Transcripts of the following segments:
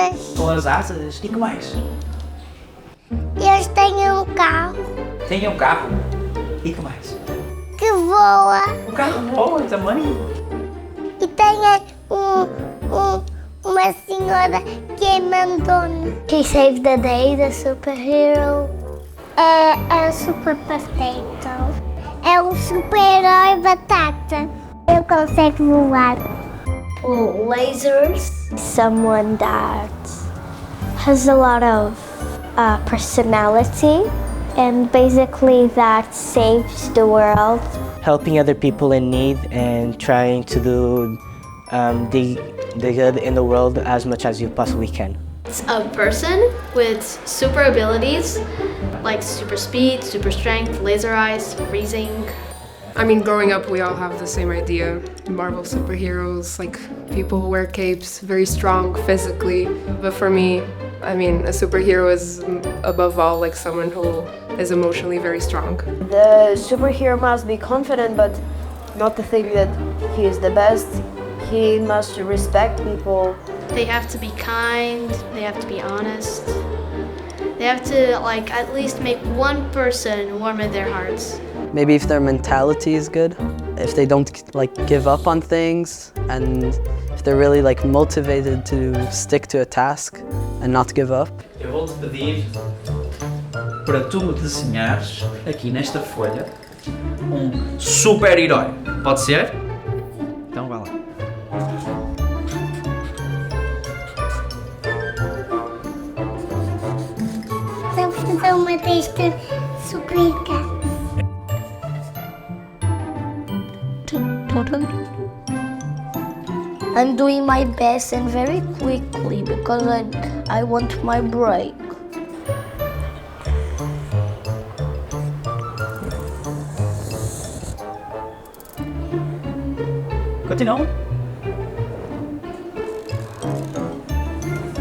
asas. Com as asas, e que mais? Eles têm um carro Tem um carro, e que mais? que voa. O carro voa também. E tem uma senhora que é mandona. He saved the day, the superhero. É o super potato. É um super-herói batata. Ele consegue voar. Lasers. Someone that has a lot of personality and basically that saves the world. Helping other people in need and trying to do the good in the world as much as you possibly can. It's a person with super abilities like super speed, super strength, laser eyes, freezing. I mean, growing up, we all have the same idea. Marvel superheroes, like people who wear capes, very strong physically. But for me, I mean, a superhero is above all like someone who is emotionally very strong. The superhero must be confident, but not to think that he is the best. He must respect people. They have to be kind, they have to be honest. They have to like at least make one person warm in their hearts. Maybe if their mentality is good, if they don't like give up on things, and if they're really like motivated to stick to a task and not give up. Eu vou-te pedir para tu me desenhares aqui nesta folha um super-herói. Pode ser? Então vá lá. Vamos fazer uma testa suplica. I'm doing my best and very quickly because I want my break. Continua.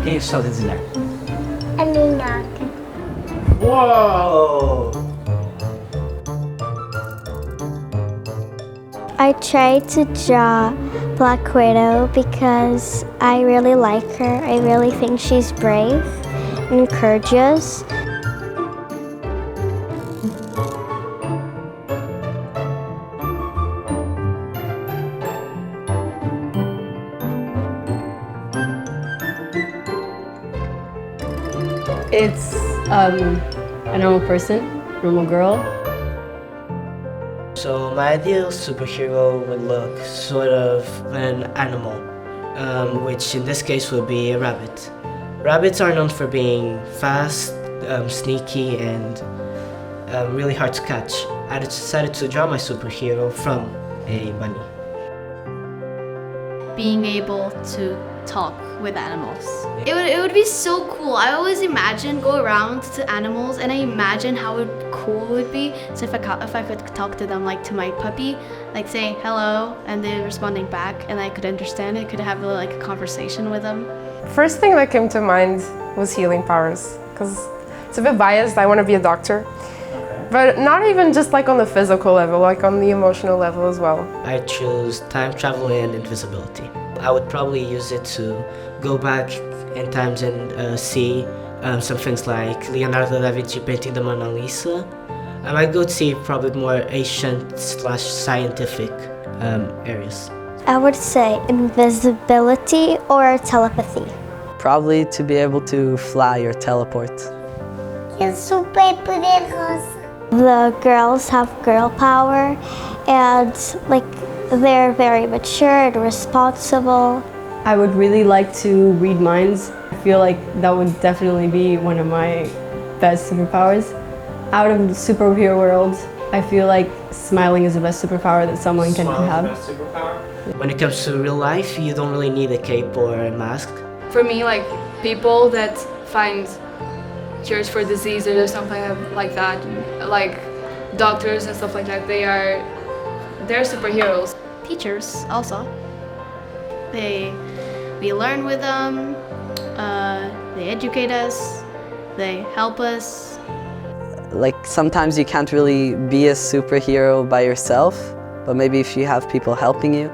Quem é que está a desenhar? A minhoca. Uou! I tried to draw Black Widow because I really like her. I really think she's brave and courageous. It's a normal person, normal girl. So my ideal superhero would look sort of an animal, which in this case would be a rabbit. Rabbits are known for being fast, sneaky, and really hard to catch. I decided to draw my superhero from a bunny. Being able to talk with animals. It would be so cool. I always imagine go around to animals and I imagine how cool it would be. So if I could talk to them like to my puppy, like say hello and they're responding back and I could understand it, could have like a conversation with them. First thing that came to mind was healing powers, because it's a bit biased. I want to be a doctor. But not even just like on the physical level, like on the emotional level as well. I choose time travel and invisibility. I would probably use it to go back in times and see some things like Leonardo da Vinci painting the Mona Lisa. I might go to see probably more ancient/scientific areas. I would say invisibility or telepathy. Probably to be able to fly or teleport. É super poderosa. The girls have girl power and like they're very mature and responsible. I would really like to read minds. I feel like that would definitely be one of my best superpowers. Out of the superhero world, I feel like smiling is the best superpower that someone can have. When it comes to real life, you don't really need a cape or a mask. For me, like people that find cures for diseases or something like that, like doctors and stuff like that, they're superheroes. Teachers also. We learn with them, they educate us, they help us. Like sometimes you can't really be a superhero by yourself, but maybe if you have people helping you.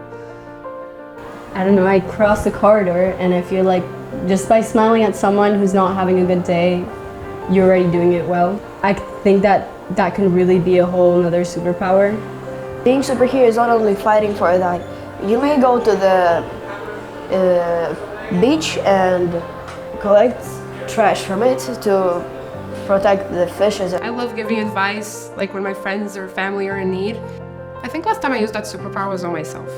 I don't know, I cross the corridor and I feel like Just by smiling at someone who's not having a good day, you're already doing it well. I think that that can really be a whole other superpower. Being superhero is not only fighting for a life. You may go to the beach and collect trash from it to protect the fishes. I love giving advice, like when my friends or family are in need. I think last time I used that superpower was on myself.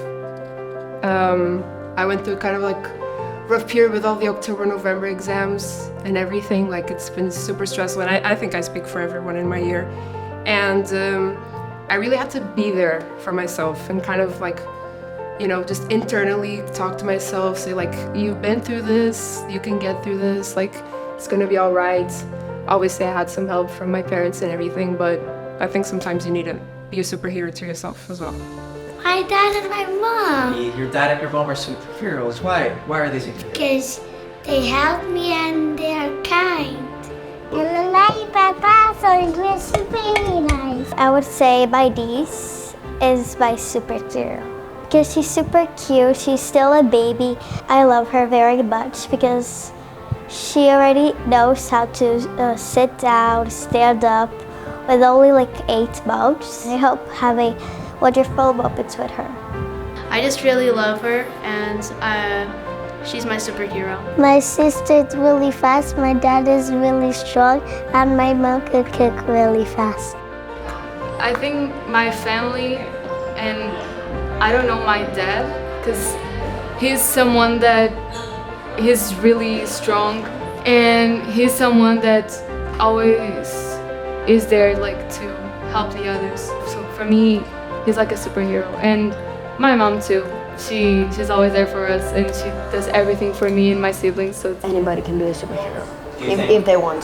I went through kind of like rough period with all the October, November exams and everything. Like it's been super stressful, and I think I speak for everyone in my year. And I really had to be there for myself and kind of like, you know, just internally talk to myself, say like, you've been through this, you can get through this, like it's gonna be all right. Obviously I had some help from my parents and everything, but I think sometimes you need to be a superhero to yourself as well. My dad and my mom. Your dad and your mom are superheroes. Why? Why are they superheroes? Because they help me and they are kind. Papa, so English is very nice. I would say my niece is my superhero. Because she's super cute, she's still a baby. I love her very much because she already knows how to sit down, stand up with only like 8 months. I hope have a wonderful moments with her. I just really love her, and she's my superhero. My sister's really fast, my dad is really strong, and my mom could cook really fast. I think my family, and I don't know my dad, because he's someone that he's really strong, and he's someone that always is there like to help the others. So for me, he's like a superhero. And my mom too. She's always there for us, and she does everything for me and my siblings. So Anybody can be a superhero if they want.